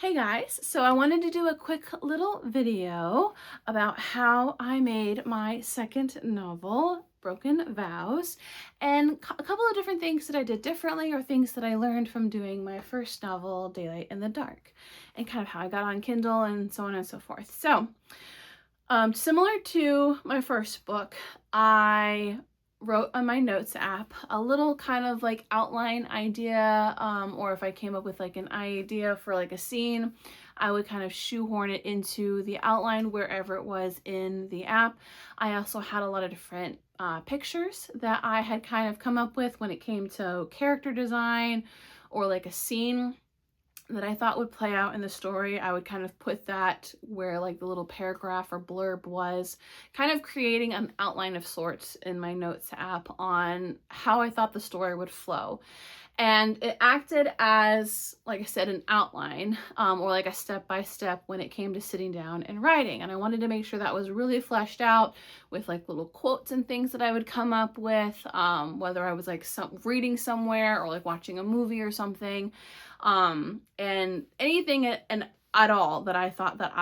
Hey guys, so I wanted to do a quick little video about how I made my second novel, Broken Vows, and a couple of different things that I did differently or things that I learned from doing my first novel, Daylight in the Dark, and kind of how I got on Kindle and so on and so forth. So, similar to my first book, I wrote on my notes app a little kind of like outline idea, or if I came up with like an idea for like a scene, I would kind of shoehorn it into the outline wherever it was in the app. I also had a lot of different pictures that I had kind of come up with when it came to character design or like a scene that I thought would play out in the story. I would kind of put that where like the little paragraph or blurb was, kind of creating an outline of sorts in my notes app on how I thought the story would flow. And it acted as, like I said, an outline, or like a step-by-step when it came to sitting down and writing. And I wanted to make sure that was really fleshed out with like little quotes and things that I would come up with, whether I was like reading somewhere or like watching a movie or something, and anything and at all that I thought that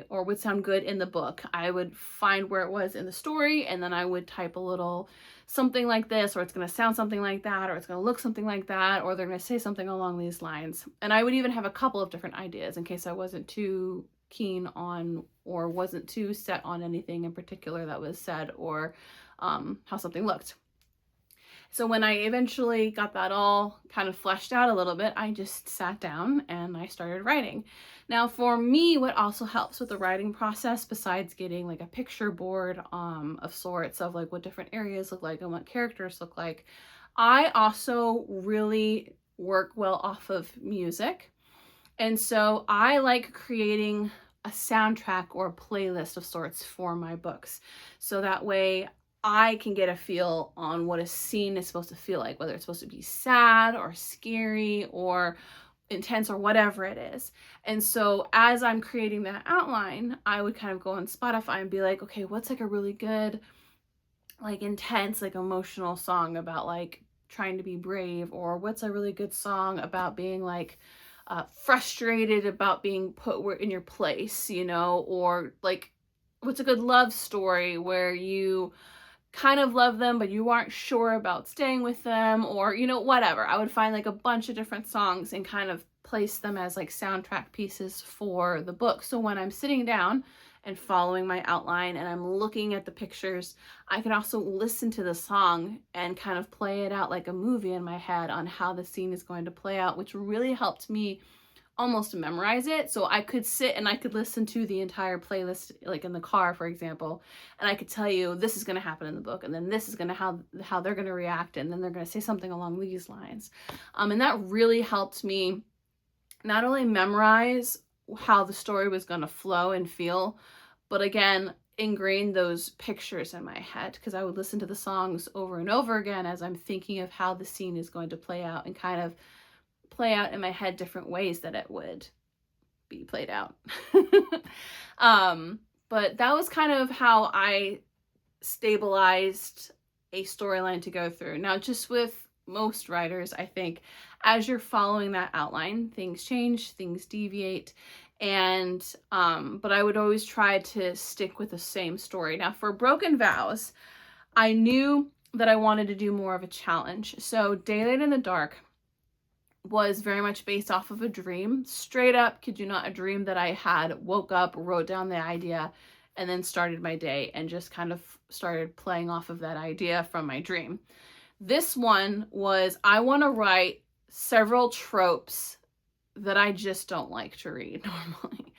or would sound good in the book, I would find where it was in the story, and then I would type a little something like this, or it's going to sound something like that, or it's going to look something like that, or they're going to say something along these lines. And I would even have a couple of different ideas in case I wasn't too keen on or wasn't too set on anything in particular that was said, or how something looked. So when I eventually got that all kind of fleshed out a little bit, I just sat down and I started writing. Now for me, what also helps with the writing process, besides getting like a picture board of sorts of like what different areas look like and what characters look like, I also really work well off of music. And so I like creating a soundtrack or a playlist of sorts for my books. So that way I can get a feel on what a scene is supposed to feel like, whether it's supposed to be sad or scary or intense or whatever it is. And so as I'm creating that outline, I would kind of go on Spotify and be like, okay, what's like a really good, like intense, like emotional song about like trying to be brave, or what's a really good song about being like frustrated about being put in your place, or like what's a good love story where you kind of love them but you aren't sure about staying with them, or whatever. I would find like a bunch of different songs and kind of place them as like soundtrack pieces for the book. So when I'm sitting down and following my outline and I'm looking at the pictures, I can also listen to the song and kind of play it out like a movie in my head on how the scene is going to play out, which really helped me almost memorize it. So I could sit and I could listen to the entire playlist, like in the car, for example, and I could tell you this is going to happen in the book, and then this is going to how they're going to react, and then they're going to say something along these lines. And that really helped me not only memorize how the story was going to flow and feel, but again, ingrain those pictures in my head, because I would listen to the songs over and over again as I'm thinking of how the scene is going to play out and kind of play out in my head different ways that it would be played out. But that was kind of how I stabilized a storyline to go through. Now, just with most writers, I think as you're following that outline, things change, things deviate, and but I would always try to stick with the same story. Now, for Broken Vows, I knew that I wanted to do more of a challenge. So Daylight in the Dark was very much based off of a dream. Straight up, kid you not, a dream that I had. Woke up, wrote down the idea, and then started my day and just kind of started playing off of that idea from my dream. This one was, I want to write several tropes that I just don't like to read normally.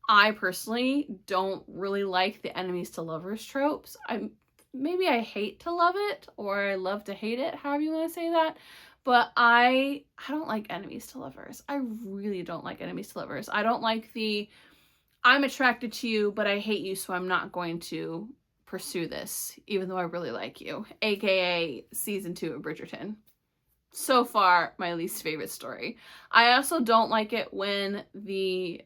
I personally don't really like the enemies to lovers tropes. Maybe I hate to love it, or I love to hate it, however you want to say that. But I don't like enemies to lovers. I really don't like enemies to lovers. I don't like I'm attracted to you, but I hate you, so I'm not going to pursue this, even though I really like you. AKA season 2 of Bridgerton. So far, my least favorite story. I also don't like it when the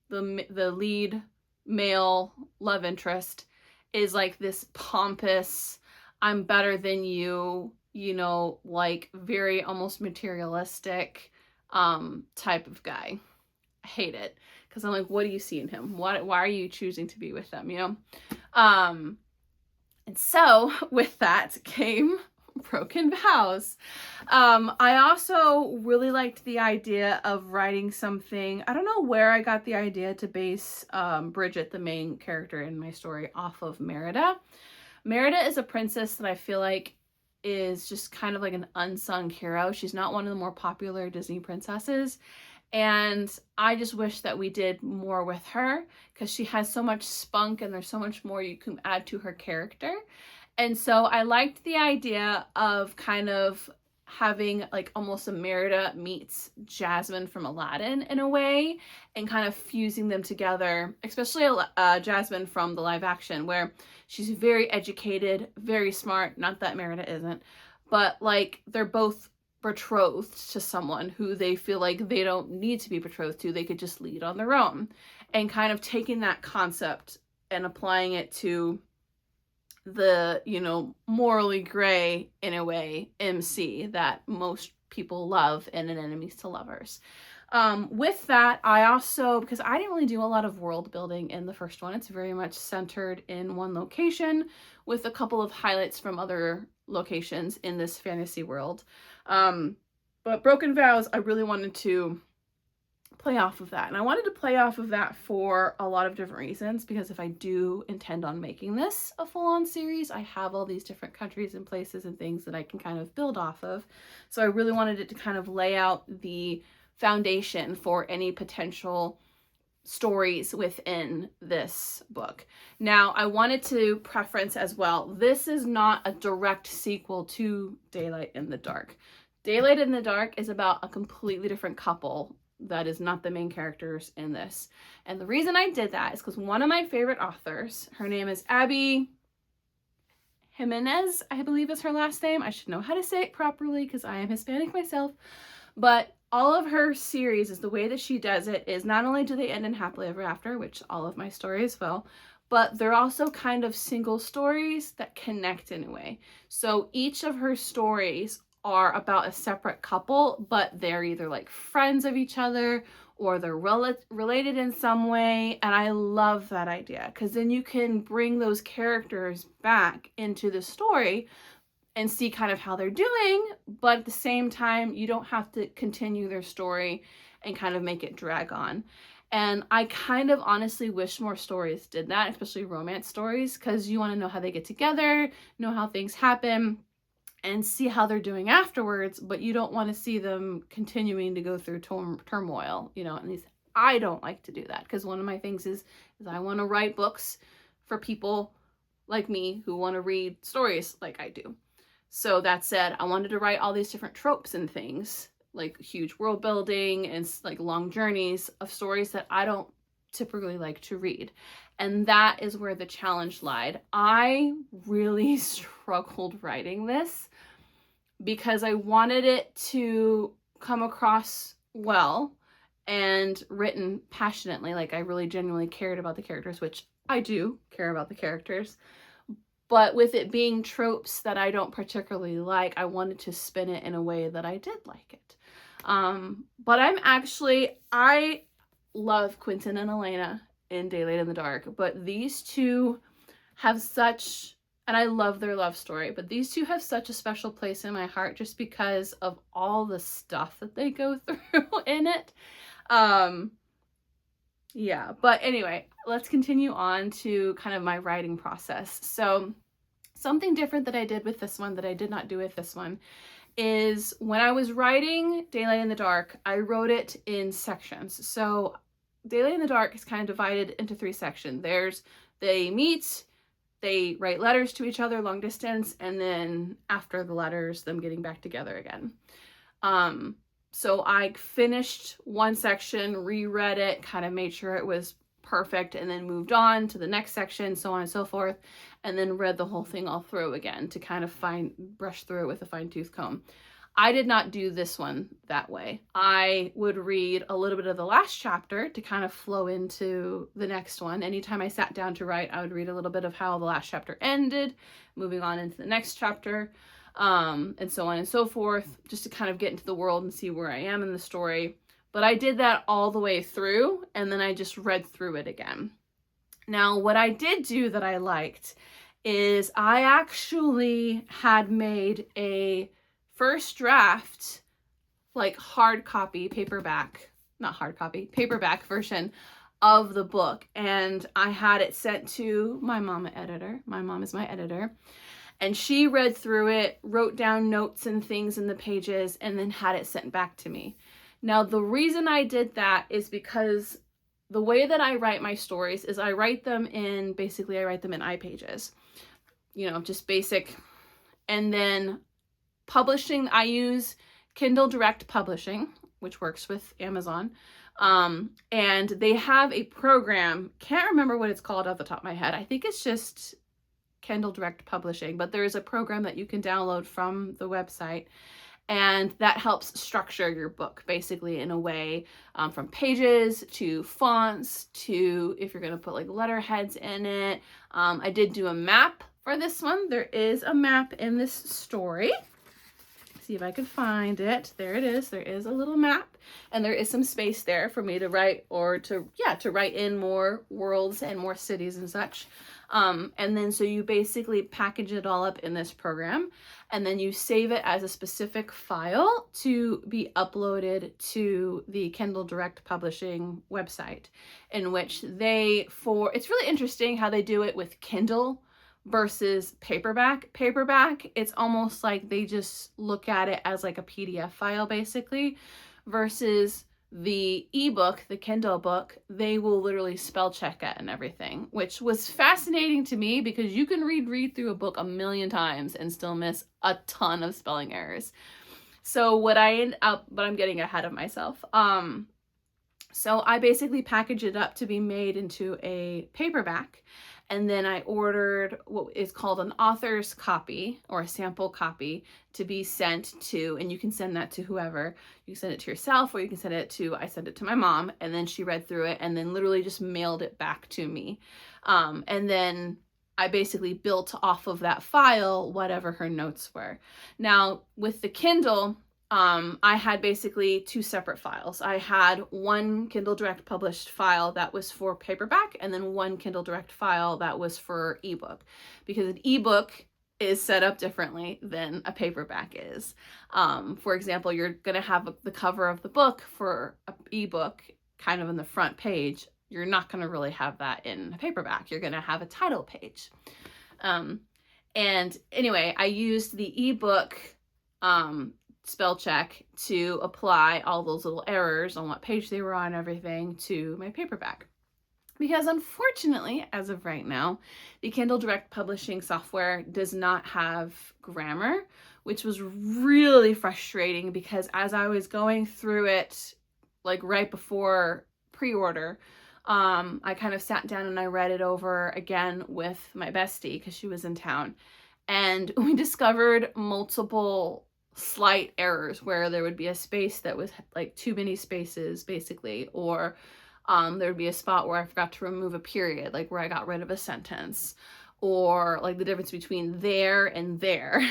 lead male love interest is like this pompous, I'm better than you, like very almost materialistic type of guy. hate it because I'm like, what do you see in him? Why are you choosing to be with them, you know? And so with that came Broken Vows. I also really liked the idea of writing something. I don't know where I got the idea to base Bridget, the main character in my story, off of Merida. Merida is a princess that I feel like is just kind of like an unsung hero. She's not one of the more popular Disney princesses. And I just wish that we did more with her because she has so much spunk and there's so much more you can add to her character. And so I liked the idea of kind of having like almost a Merida meets Jasmine from Aladdin in a way, and kind of fusing them together, especially Jasmine from the live action, where she's very educated, very smart, not that Merida isn't, but like they're both betrothed to someone who they feel like they don't need to be betrothed to, they could just lead on their own, and kind of taking that concept and applying it to the, you know, morally gray, in a way, MC that most people love in an Enemies to Lovers. With that, I also, because I didn't really do a lot of world building in the first one, it's very much centered in one location with a couple of highlights from other locations in this fantasy world. But Broken Vows, I really wanted to play off of that. And I wanted to play off of that for a lot of different reasons, because if I do intend on making this a full-on series, I have all these different countries and places and things that I can kind of build off of. So I really wanted it to kind of lay out the foundation for any potential stories within this book. Now, I wanted to preference as well, this is not a direct sequel to Daylight in the Dark. Daylight in the Dark is about a completely different couple that is not the main characters in this. And the reason I did that is because one of my favorite authors, her name is Abby Jimenez, I believe is her last name. I should know how to say it properly because I am Hispanic myself. But all of her series, is the way that she does it is not only do they end in happily ever after, which all of my stories will, but they're also kind of single stories that connect in a way. So each of her stories are about a separate couple, but they're either like friends of each other or they're related in some way. And I love that idea because then you can bring those characters back into the story and see kind of how they're doing, but at the same time, you don't have to continue their story and kind of make it drag on. And I kind of honestly wish more stories did that, especially romance stories, because you want to know how they get together, know how things happen, and see how they're doing afterwards, but you don't want to see them continuing to go through turmoil, you know, and these, I don't like to do that, because one of my things is I want to write books for people like me who want to read stories like I do. So that said, I wanted to write all these different tropes and things, like huge world building and like long journeys of stories that I don't typically like to read. And that is where the challenge lied. I really struggled writing this because I wanted it to come across well and written passionately, like I really genuinely cared about the characters, which I do care about the characters. But with it being tropes that I don't particularly like, I wanted to spin it in a way that I did like it. But I love Quentin and Elena in Daylight in the Dark, but these two have such, and I love their love story, but these two have such a special place in my heart just because of all the stuff that they go through in it. Yeah, but anyway, let's continue on to kind of my writing process. So something different that I did with this one that I did not do with this one is when I was writing Daylight in the Dark, I wrote it in sections. So Daylight in the Dark is kind of divided into 3 sections. They meet, they write letters to each other long distance, and then after the letters, them getting back together again. So I finished one section, reread it, kind of made sure it was perfect, and then moved on to the next section, so on and so forth, and then read the whole thing all through again to kind of brush through it with a fine-tooth comb. I did not do this one that way. I would read a little bit of the last chapter to kind of flow into the next one. Anytime I sat down to write, I would read a little bit of how the last chapter ended, moving on into the next chapter, and so on and so forth, just to kind of get into the world and see where I am in the story But I did that all the way through, and then I just read through it again. Now, what I did do that I liked is I actually had made a first draft, like hard copy, paperback version of the book. And I had it sent to my mom editor. My mom is my editor. And she read through it, wrote down notes and things in the pages, and then had it sent back to me. Now, the reason I did that is because the way that I write my stories is I write them in iPages, just basic. And then publishing, I use Kindle Direct Publishing, which works with Amazon. And they have a program, can't remember what it's called off the top of my head. I think it's just Kindle Direct Publishing, but there is a program that you can download from the website. And that helps structure your book basically in a way, from pages to fonts to if you're going to put like letterheads in it. I did do a map for this one. There is a map in this story. See if I can find it. There it is. There is a little map, and there is some space there for me to write to write in more worlds and more cities and such. And then so you basically package it all up in this program, and then you save it as a specific file to be uploaded to the Kindle Direct Publishing website, in which it's really interesting how they do it with Kindle versus paperback. Paperback, it's almost like they just look at it as like a PDF file basically, versus the ebook, the Kindle book, they will literally spell check it and everything, which was fascinating to me because you can read through a book a million times and still miss a ton of spelling errors. So but I'm getting ahead of myself. So I basically packaged it up to be made into a paperback. And then I ordered what is called an author's copy or a sample copy to be sent to, and you can send that to whoever. You can send it to yourself, or you can I sent it to my mom, and then she read through it and then literally just mailed it back to me. And then I basically built off of that file whatever her notes were. Now with the Kindle, I had basically two separate files. I had one Kindle Direct published file that was for paperback, and then one Kindle Direct file that was for ebook, because an ebook is set up differently than a paperback is. For example, you're going to have the cover of the book for an ebook kind of in the front page. You're not going to really have that in a paperback. You're going to have a title page. And anyway, I used the ebook spell check to apply all those little errors on what page they were on and everything to my paperback. Because unfortunately, as of right now, the Kindle Direct Publishing software does not have grammar, which was really frustrating because as I was going through it, like right before pre-order, I kind of sat down and I read it over again with my bestie because she was in town. And we discovered multiple slight errors where there would be a space that was like too many spaces basically, or there would be a spot where I forgot to remove a period, like where I got rid of a sentence, or like the difference between there and there,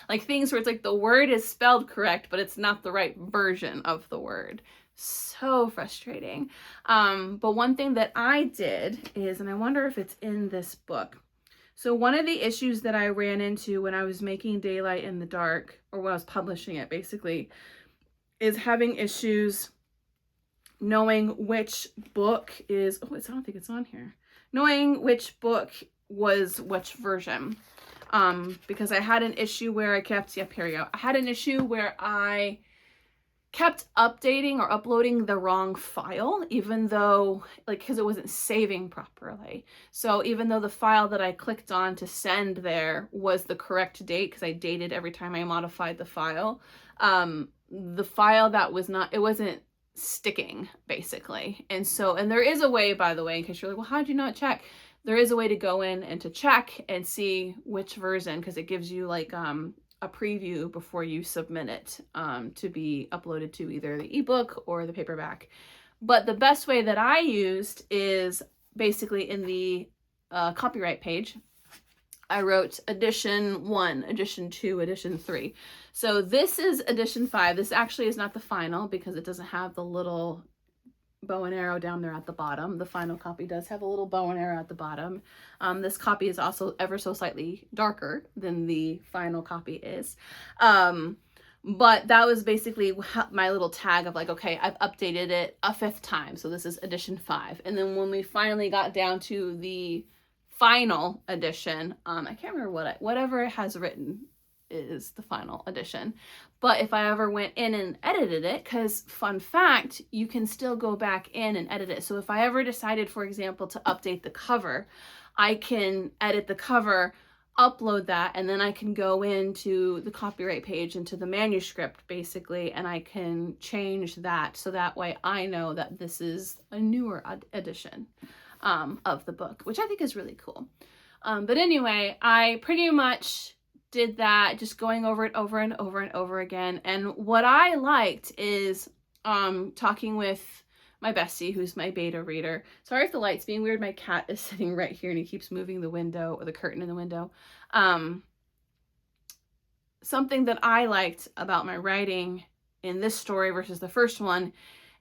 like things where it's like the word is spelled correct, but it's not the right version of the word. So frustrating. But one thing that I did is, and I wonder if it's in this book. So one of the issues that I ran into when I was making Daylight in the Dark, or when I was publishing it basically, is having issues knowing which book is, I don't think it's on here, knowing which book was which version. Because I had an issue where I had an issue where I kept updating or uploading the wrong file, even though, because it wasn't saving properly. So even though the file that I clicked on to send there was the correct date, because I dated every time I modified the file, the file that it wasn't sticking, basically. And there is a way, by the way, in case you're like, well, how did you not check? There is a way to go in and to check and see which version, because it gives you like a preview before you submit it to be uploaded to either the ebook or the paperback. But the best way that I used is basically in the copyright page. I wrote edition 1, edition 2, edition 3. So this is edition 5. This actually is not the final because it doesn't have the little bow and arrow down there at the bottom. The final copy does have a little bow and arrow at the bottom. This copy is also ever so slightly darker than the final copy is. But that was basically my little tag of like, okay, I've updated it a 5th time. So this is edition 5. And then when we finally got down to the final edition, I can't remember whatever it has written is the final edition. But if I ever went in and edited it, because fun fact, you can still go back in and edit it. So if I ever decided, for example, to update the cover, I can edit the cover, upload that, and then I can go into the copyright page, into the manuscript basically, and I can change that so that way I know that this is a newer edition of the book, which I think is really cool. But anyway, I pretty much did that, just going over it over and over and over again. And what I liked is talking with my bestie, who's my beta reader. Sorry if the light's being weird. My cat is sitting right here and he keeps moving the window, or the curtain in the window. Something that I liked about my writing in this story versus the first one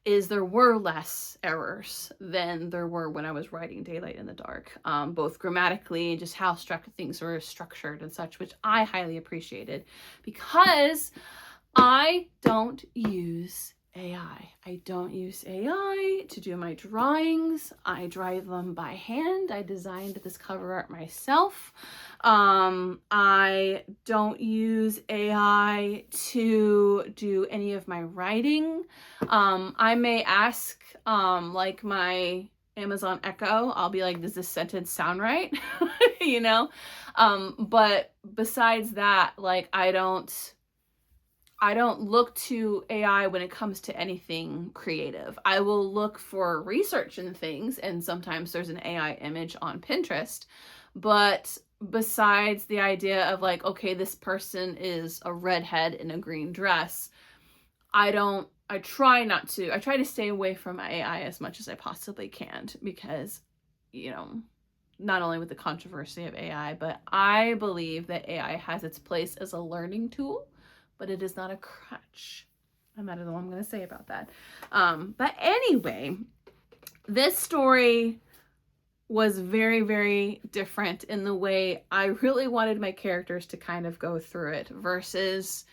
is there were less errors than there were when I was writing Daylight in the Dark, both grammatically and just how things were structured and such, which I highly appreciated because I don't use AI. I don't use AI to do my drawings. I draw them by hand. I designed this cover art myself. I don't use AI to do any of my writing. I may ask, like my Amazon Echo, I'll be like, does this sentence sound right? You know? But besides that, like, I don't look to AI when it comes to anything creative. I will look for research and things, and sometimes there's an AI image on Pinterest. But besides the idea of like, okay, this person is a redhead in a green dress, I try to stay away from AI as much as I possibly can, because, you know, not only with the controversy of AI, but I believe that AI has its place as a learning tool, but it is not a crutch. And that is all I'm going to say about that. But anyway, this story was very, very different in the way I really wanted my characters to kind of go through it versus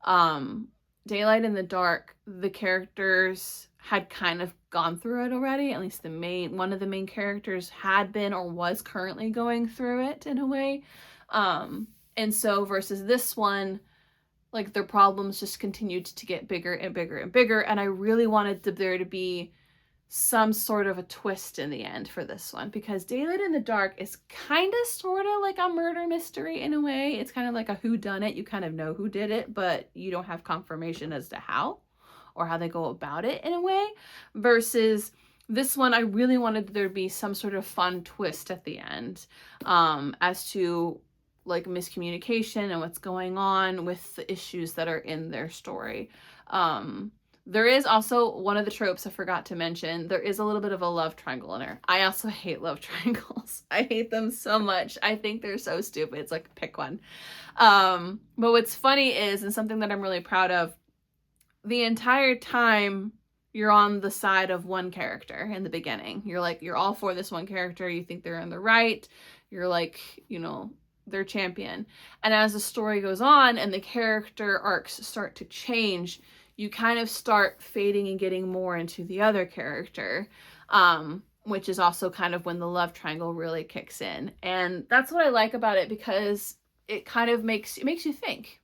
Daylight in the Dark. The characters had kind of gone through it already. At least one of the main characters had been or was currently going through it in a way. And so versus this one, like, their problems just continued to get bigger and bigger and bigger. And I really wanted there to be some sort of a twist in the end for this one, because Daylight in the Dark is kind of sort of like a murder mystery in a way. It's kind of like a whodunit. You kind of know who did it, but you don't have confirmation as to how or how they go about it in a way. Versus this one, I really wanted there to be some sort of fun twist at the end, as to like miscommunication and what's going on with the issues that are in their story. There is also one of the tropes I forgot to mention. There is a little bit of a love triangle in there. I also hate love triangles. I hate them so much. I think they're so stupid. It's like, pick one. But what's funny is, and something that I'm really proud of, the entire time you're on the side of one character in the beginning. You're all for this one character. You think they're in the right. You're like, you know, their champion. And as the story goes on and the character arcs start to change, you kind of start fading and getting more into the other character, which is also kind of when the love triangle really kicks in. And that's what I like about it, because it kind of makes you think.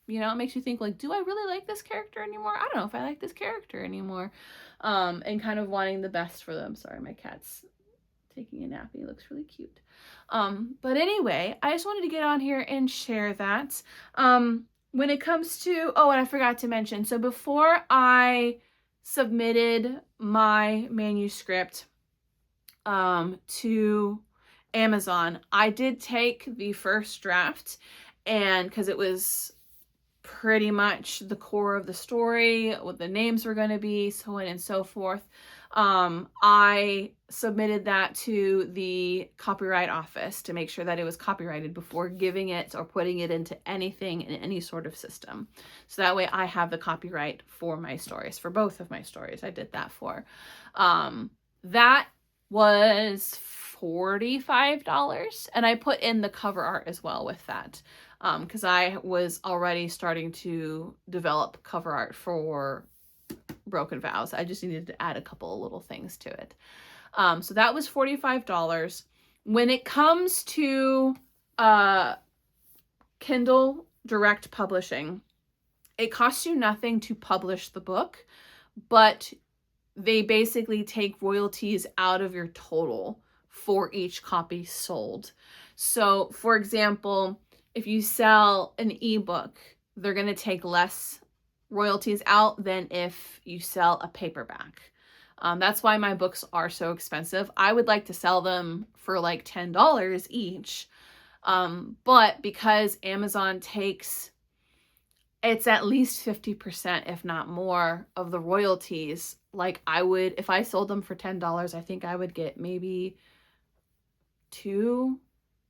You know, it makes you think, like, do I really like this character anymore? I don't know if I like this character anymore. And kind of wanting the best for them. Sorry, my cat's taking a nap. He looks really cute. But anyway, I just wanted to get on here and share that. When it comes to, oh, and I forgot to mention, so before I submitted my manuscript to Amazon, I did take the first draft, and because it was pretty much the core of the story, what the names were going to be, so on and so forth. I submitted that to the copyright office to make sure that it was copyrighted before giving it or putting it into anything in any sort of system. So that way I have the copyright for my stories, for both of my stories. I did that for. That was $45, and I put in the cover art as well with that, because I was already starting to develop cover art for Broken Vows. I just needed to add a couple of little things to it. So that was $45. When it comes to Kindle direct publishing, it costs you nothing to publish the book, but they basically take royalties out of your total for each copy sold. So, for example, if you sell an ebook, they're going to take less royalties out than if you sell a paperback. That's why my books are so expensive. I would like to sell them for like $10 each. But because Amazon takes, it's at least 50%, if not more, of the royalties. Like I would, if I sold them for $10, I think I would get maybe $2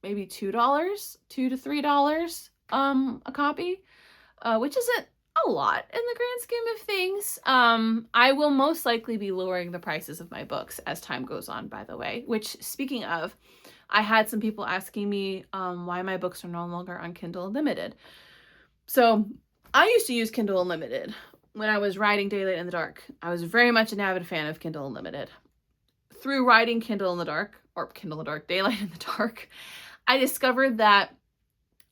to $3 a copy, which isn't a lot in the grand scheme of things. I will most likely be lowering the prices of my books as time goes on, by the way, which, speaking of, I had some people asking me why my books are no longer on Kindle Unlimited. So I used to use Kindle Unlimited when I was writing Daylight in the Dark. I was very much an avid fan of Kindle Unlimited. Through writing Kindle in the Dark, or Kindle in the Dark, Daylight in the Dark, I discovered that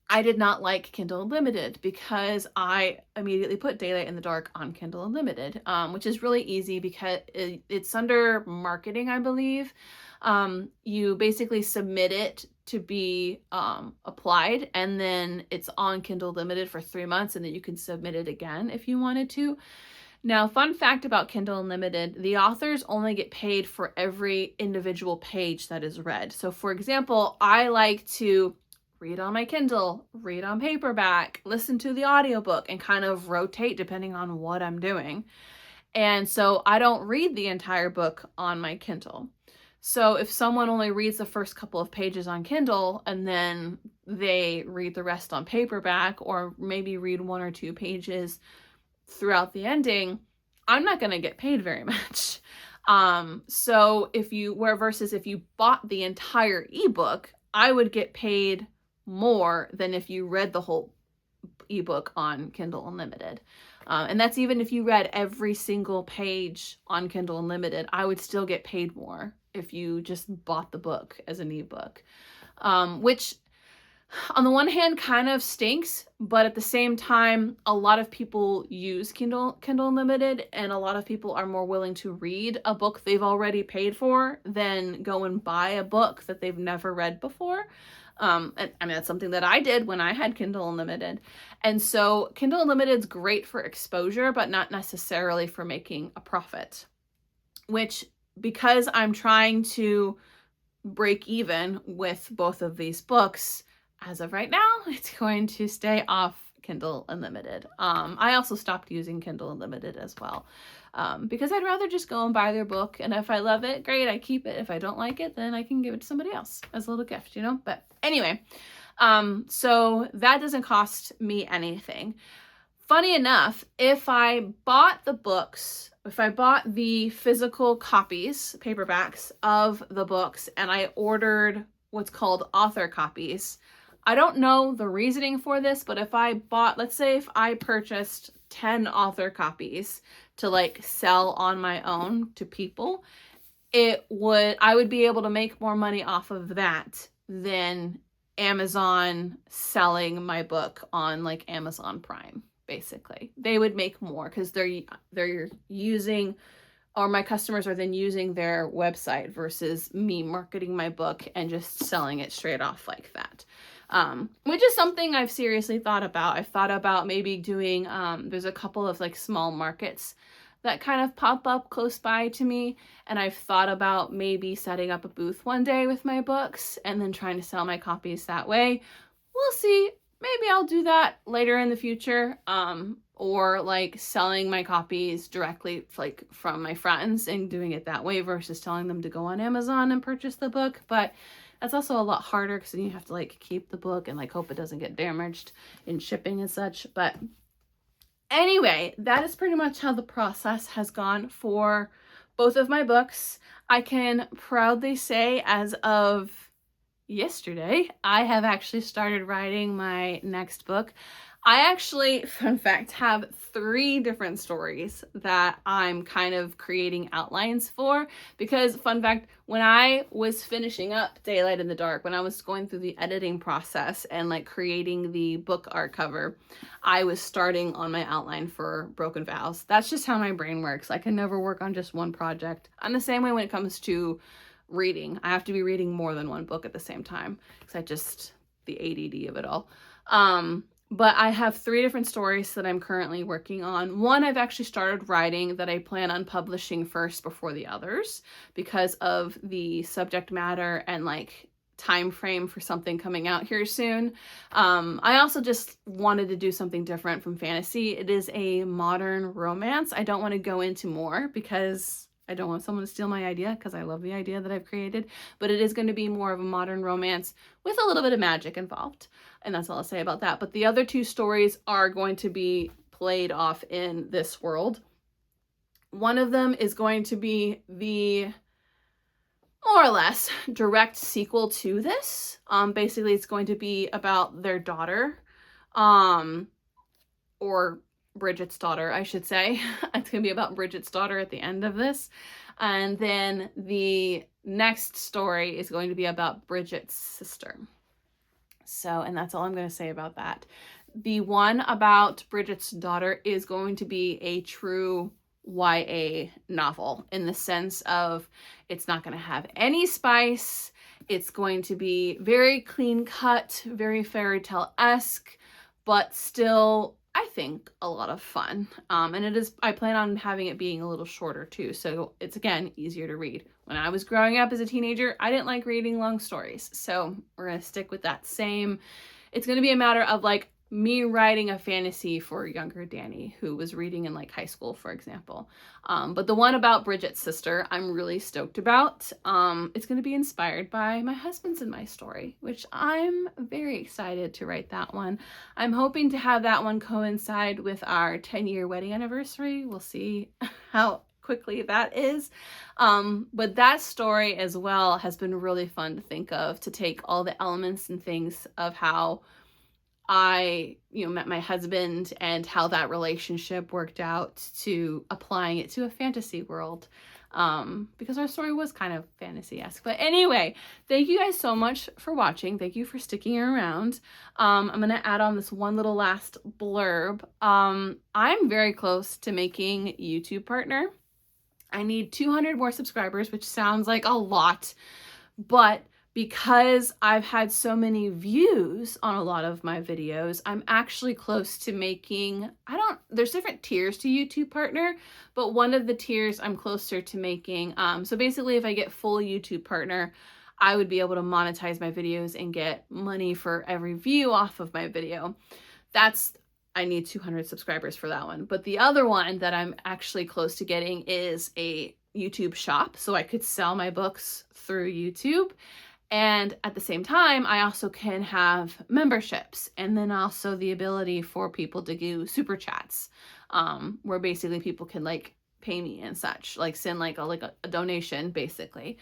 I did not like Kindle Unlimited because I immediately put Daylight in the Dark on Kindle Unlimited, which is really easy because it's under marketing, I believe. You basically submit it to be applied, and then it's on Kindle Unlimited for 3 months, and then you can submit it again if you wanted to. Now, fun fact about Kindle Unlimited, the authors only get paid for every individual page that is read. So, for example, I like to read on my Kindle, read on paperback, listen to the audiobook, and kind of rotate depending on what I'm doing. And so I don't read the entire book on my Kindle. So if someone only reads the first couple of pages on Kindle and then they read the rest on paperback, or maybe read 1 or 2 pages throughout the ending, I'm not going to get paid very much. So versus if you bought the entire ebook, I would get paid more than if you read the whole ebook on Kindle Unlimited. And that's even if you read every single page on Kindle Unlimited, I would still get paid more if you just bought the book as an ebook, which on the one hand kind of stinks, but at the same time, a lot of people use Kindle Unlimited, and a lot of people are more willing to read a book they've already paid for than go and buy a book that they've never read before. And I mean, that's something that I did when I had Kindle Unlimited. And so Kindle Unlimited is great for exposure, but not necessarily for making a profit, which, because I'm trying to break even with both of these books, as of right now, it's going to stay off Kindle Unlimited. I also stopped using Kindle Unlimited as well, because I'd rather just go and buy their book, and if I love it, great, I keep it. If I don't like it, then I can give it to somebody else as a little gift, you know? But anyway, so that doesn't cost me anything. Funny enough, if I bought the books, if I bought the physical copies, paperbacks of the books, and I ordered what's called author copies, I don't know the reasoning for this, but if I bought, let's say if I purchased 10 author copies to like sell on my own to people, I would be able to make more money off of that than Amazon selling my book on like Amazon Prime. Basically, they would make more because they're using, or my customers are then using their website versus me marketing my book and just selling it straight off like that. Which is something I've seriously thought about. I've thought about maybe doing, there's a couple of like small markets that kind of pop up close by to me, and I've thought about maybe setting up a booth one day with my books and then trying to sell my copies that way. We'll see. Maybe I'll do that later in the future. or like selling my copies directly like from my friends and doing it that way versus telling them to go on Amazon and purchase the book. But that's also a lot harder because then you have to like keep the book and like hope it doesn't get damaged in shipping and such. But anyway, that is pretty much how the process has gone for both of my books. I can proudly say as of yesterday, I have actually started writing my next book. I actually, fun fact, have 3 different stories that I'm kind of creating outlines for because, fun fact, when I was finishing up Daylight in the Dark, when I was going through the editing process and like creating the book art cover, I was starting on my outline for Broken Vows. That's just how my brain works. I can never work on just one project. I'm the same way when it comes to reading. I have to be reading more than one book at the same time because the ADD of it all. But I have 3 different stories that I'm currently working on. One I've actually started writing that I plan on publishing first before the others because of the subject matter and like time frame for something coming out here soon. I also just wanted to do something different from fantasy. It is a modern romance. I don't want to go into more because I don't want someone to steal my idea because I love the idea that I've created, but it is going to be more of a modern romance with a little bit of magic involved. And that's all I'll say about that. But the other 2 stories are going to be played off in this world. One of them is going to be the more or less direct sequel to this. Basically, it's going to be about their daughter, or Bridget's daughter, I should say. It's going to be about Bridget's daughter at the end of this. And then the next story is going to be about Bridget's sister. So, and that's all I'm going to say about that. The one about Bridget's daughter is going to be a true YA novel in the sense of it's not going to have any spice. It's going to be very clean cut, very fairy tale-esque, but still, I think, a lot of fun. And I plan on having it being a little shorter too. So it's, again, easier to read. When I was growing up as a teenager, I didn't like reading long stories. So we're going to stick with that same. It's going to be a matter of like me writing a fantasy for younger Danny, who was reading in like high school, for example. But the one about Bridget's sister, I'm really stoked about. It's going to be inspired by my husband's and my story, which I'm very excited to write that one. I'm hoping to have that one coincide with our 10-year wedding anniversary. We'll see how quickly that is. But that story as well has been really fun to think of, to take all the elements and things of how I, met my husband and how that relationship worked out to applying it to a fantasy world. Because our story was kind of fantasy-esque. But anyway, thank you guys so much for watching. Thank you for sticking around. I'm going to add on this one little last blurb. I'm very close to making YouTube partner. I need 200 more subscribers, which sounds like a lot, but because I've had so many views on a lot of my videos, I'm actually close to making, there's different tiers to YouTube partner, but one of the tiers I'm closer to making. So basically if I get full YouTube partner, I would be able to monetize my videos and get money for every view off of my video. I need 200 subscribers for that one. But the other one that I'm actually close to getting is a YouTube shop, so I could sell my books through YouTube. And at the same time, I also can have memberships, and then also the ability for people to do super chats, where basically people can like pay me and such, like send like a donation basically.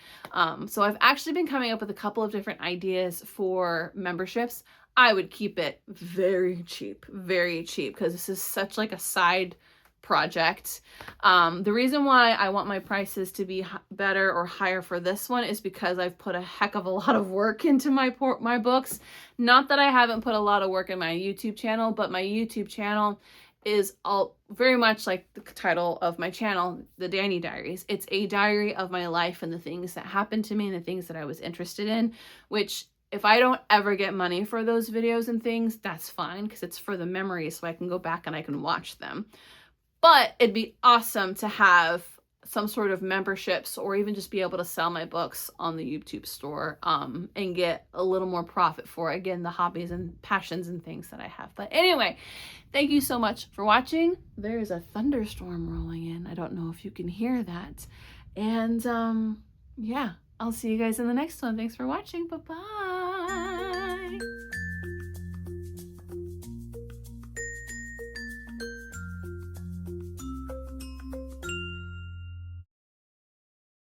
So I've actually been coming up with a couple of different ideas for memberships. I would keep it very cheap, because this is such like a side project. The reason why I want my prices to be better or higher for this one is because I've put a heck of a lot of work into my books. Not that I haven't put a lot of work in my YouTube channel, but my YouTube channel is all very much like the title of my channel, The Danny Diaries. It's a diary of my life and the things that happened to me and the things that I was interested in, which if I don't ever get money for those videos and things, that's fine, because it's for the memories, so I can go back and I can watch them. But it'd be awesome to have some sort of memberships, or even just be able to sell my books on the YouTube store, and get a little more profit for, again, the hobbies and passions and things that I have. But anyway, thank you so much for watching. There is a thunderstorm rolling in. I don't know if you can hear that. And yeah, I'll see you guys in the next one. Thanks for watching. Bye-bye.